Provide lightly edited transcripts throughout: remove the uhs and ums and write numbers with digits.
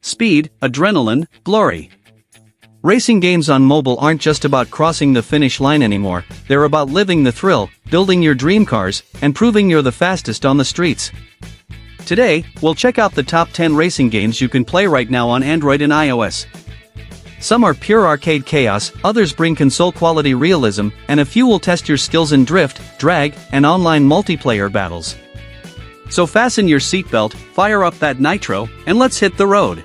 speed, adrenaline, glory. Racing games on mobile aren't just about crossing the finish line anymore, they're about living the thrill, building your dream cars, and proving you're the fastest on the streets. Today, we'll check out the top 10 racing games you can play right now on Android and iOS. Some are pure arcade chaos, others bring console-quality realism, and a few will test your skills in drift, drag, and online multiplayer battles. So fasten your seatbelt, fire up that Nitro, and let's hit the road.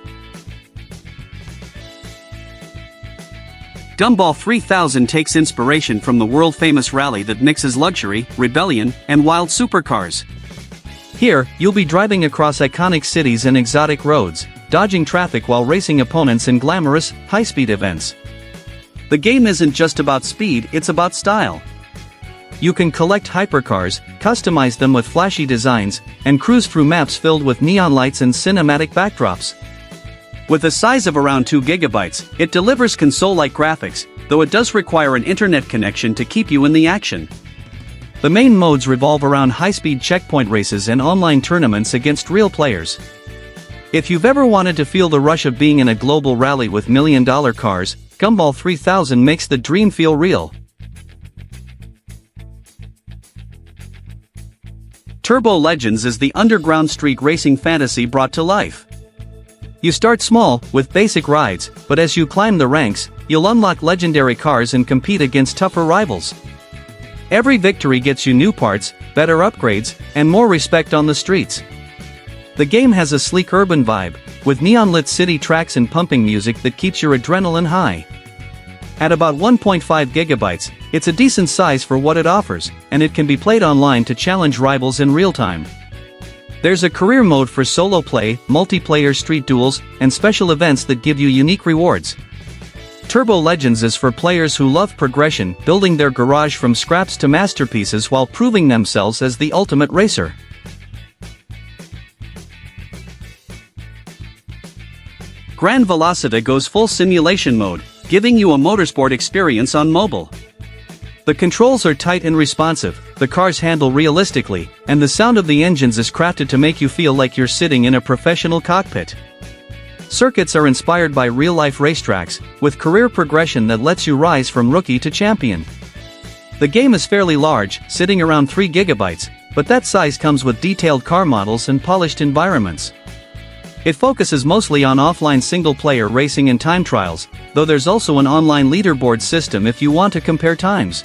Gumball 3000 takes inspiration from the world-famous rally that mixes luxury, rebellion, and wild supercars. Here, you'll be driving across iconic cities and exotic roads, dodging traffic while racing opponents in glamorous, high-speed events. The game isn't just about speed, it's about style. You can collect hypercars, customize them with flashy designs, and cruise through maps filled with neon lights and cinematic backdrops. With a size of around 2 GB, it delivers console-like graphics, though it does require an internet connection to keep you in the action. The main modes revolve around high-speed checkpoint races and online tournaments against real players. If you've ever wanted to feel the rush of being in a global rally with million-dollar cars, Gumball 3000 makes the dream feel real. Turbo Legends is the underground street racing fantasy brought to life. You start small, with basic rides, but as you climb the ranks, you'll unlock legendary cars and compete against tougher rivals. Every victory gets you new parts, better upgrades, and more respect on the streets. The game has a sleek urban vibe, with neon-lit city tracks and pumping music that keeps your adrenaline high. At about 1.5 GB, it's a decent size for what it offers, and it can be played online to challenge rivals in real time. There's a career mode for solo play, multiplayer street duels, and special events that give you unique rewards. Turbo Legends is for players who love progression, building their garage from scraps to masterpieces while proving themselves as the ultimate racer. Gran Velocita goes full simulation mode, giving you a motorsport experience on mobile. The controls are tight and responsive, the cars handle realistically, and the sound of the engines is crafted to make you feel like you're sitting in a professional cockpit. Circuits are inspired by real-life racetracks, with career progression that lets you rise from rookie to champion. The game is fairly large, sitting around 3 GB, but that size comes with detailed car models and polished environments. It focuses mostly on offline single-player racing and time trials, though there's also an online leaderboard system if you want to compare times.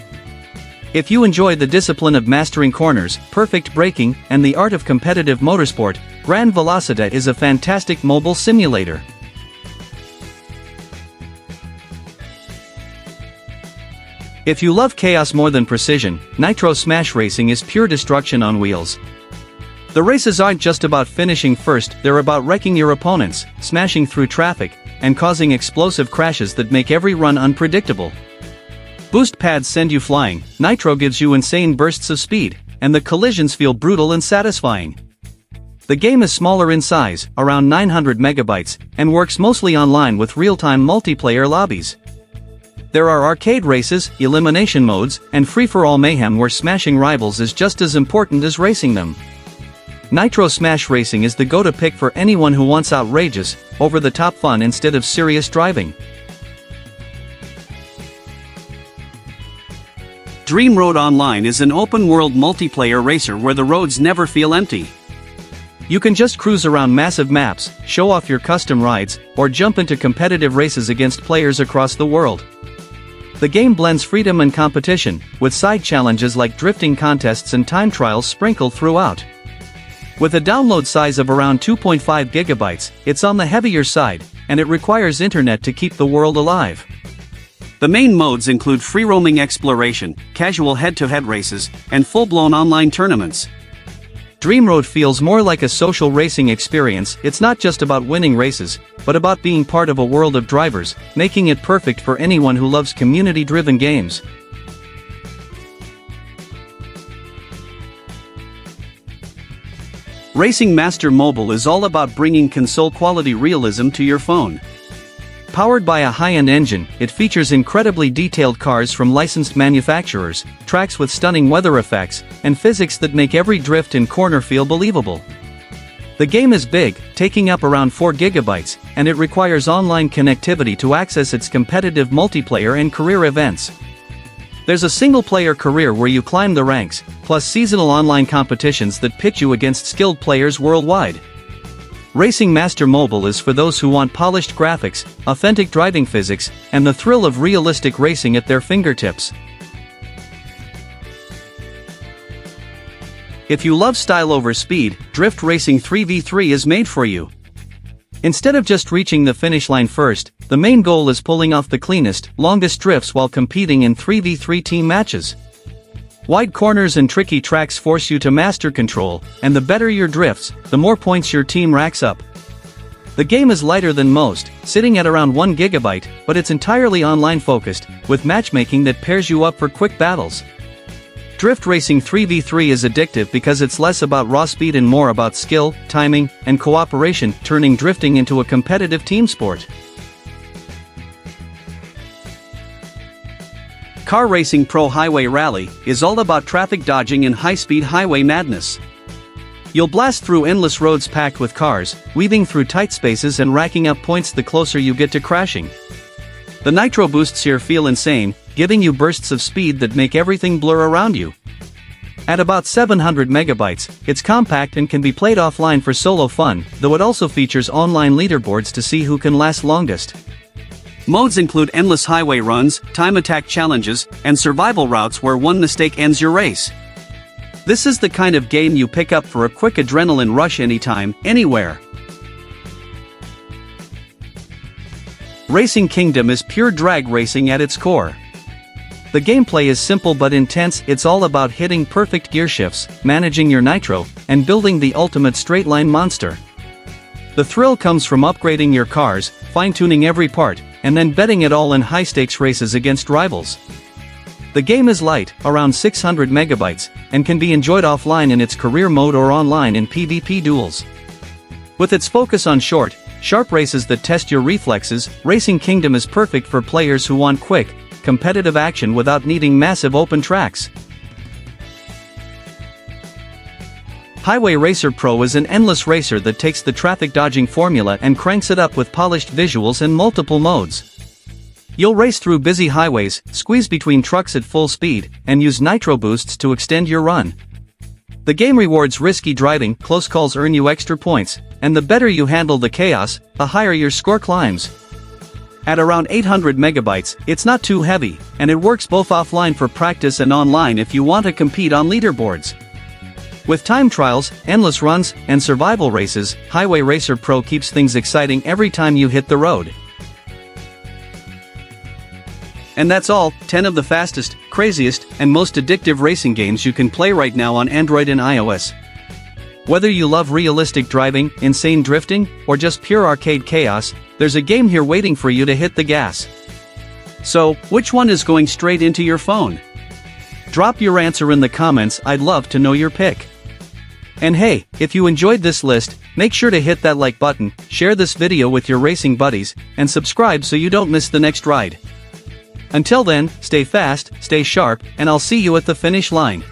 If you enjoy the discipline of mastering corners, perfect braking, and the art of competitive motorsport, Gran Velocita is a fantastic mobile simulator. If you love chaos more than precision, Nitro Smash Racing is pure destruction on wheels. The races aren't just about finishing first, they're about wrecking your opponents, smashing through traffic, and causing explosive crashes that make every run unpredictable. Boost pads send you flying, Nitro gives you insane bursts of speed, and the collisions feel brutal and satisfying. The game is smaller in size, around 900 MB, and works mostly online with real-time multiplayer lobbies. There are arcade races, elimination modes, and free-for-all mayhem where smashing rivals is just as important as racing them. Nitro Smash Racing is the go-to pick for anyone who wants outrageous, over-the-top fun instead of serious driving. Dream Road Online is an open-world multiplayer racer where the roads never feel empty. You can just cruise around massive maps, show off your custom rides, or jump into competitive races against players across the world. The game blends freedom and competition, with side challenges like drifting contests and time trials sprinkled throughout. With a download size of around 2.5 GB, it's on the heavier side, and it requires internet to keep the world alive. The main modes include free-roaming exploration, casual head-to-head races, and full-blown online tournaments. Dream Road feels more like a social racing experience. It's not just about winning races, but about being part of a world of drivers, making it perfect for anyone who loves community-driven games. Racing Master Mobile is all about bringing console-quality realism to your phone. Powered by a high-end engine, it features incredibly detailed cars from licensed manufacturers, tracks with stunning weather effects, and physics that make every drift and corner feel believable. The game is big, taking up around 4 GB, and it requires online connectivity to access its competitive multiplayer and career events. There's a single-player career where you climb the ranks, plus seasonal online competitions that pit you against skilled players worldwide. Racing Master Mobile is for those who want polished graphics, authentic driving physics, and the thrill of realistic racing at their fingertips. If you love style over speed, Drift Racing 3v3 is made for you. Instead of just reaching the finish line first, the main goal is pulling off the cleanest, longest drifts while competing in 3v3 team matches. Wide corners and tricky tracks force you to master control, and the better your drifts, the more points your team racks up. The game is lighter than most, sitting at around 1 GB, but it's entirely online focused, with matchmaking that pairs you up for quick battles. Drift Racing 3v3 is addictive because it's less about raw speed and more about skill, timing, and cooperation, turning drifting into a competitive team sport. Car Racing Pro Highway Rally is all about traffic dodging and high-speed highway madness. You'll blast through endless roads packed with cars, weaving through tight spaces and racking up points the closer you get to crashing. The Nitro boosts here feel insane, giving you bursts of speed that make everything blur around you. At about 700 megabytes, it's compact and can be played offline for solo fun, though it also features online leaderboards to see who can last longest. Modes include endless highway runs, time attack challenges, and survival routes where one mistake ends your race. This is the kind of game you pick up for a quick adrenaline rush anytime, anywhere. Racing Kingdom is pure drag racing at its core. The gameplay is simple but intense. It's all about hitting perfect gear shifts, managing your nitro, and building the ultimate straight-line monster. The thrill comes from upgrading your cars, fine-tuning every part, and then betting it all in high-stakes races against rivals. The game is light, around 600 megabytes, and can be enjoyed offline in its career mode or online in PvP duels. With its focus on short, sharp races that test your reflexes, Racing Kingdom is perfect for players who want quick, competitive action without needing massive open tracks. Highway Racer Pro is an endless racer that takes the traffic dodging formula and cranks it up with polished visuals and multiple modes. You'll race through busy highways, squeeze between trucks at full speed, and use nitro boosts to extend your run. The game rewards risky driving, close calls earn you extra points, and the better you handle the chaos, the higher your score climbs. At around 800 megabytes, it's not too heavy, and it works both offline for practice and online if you want to compete on leaderboards. With time trials, endless runs, and survival races, Highway Racer Pro keeps things exciting every time you hit the road. And that's all, 10 of the fastest, craziest, and most addictive racing games you can play right now on Android and iOS. Whether you love realistic driving, insane drifting, or just pure arcade chaos, there's a game here waiting for you to hit the gas. So, which one is going straight into your phone? Drop your answer in the comments. I'd love to know your pick. And hey, if you enjoyed this list, make sure to hit that like button, share this video with your racing buddies, and subscribe so you don't miss the next ride. Until then, stay fast, stay sharp, and I'll see you at the finish line.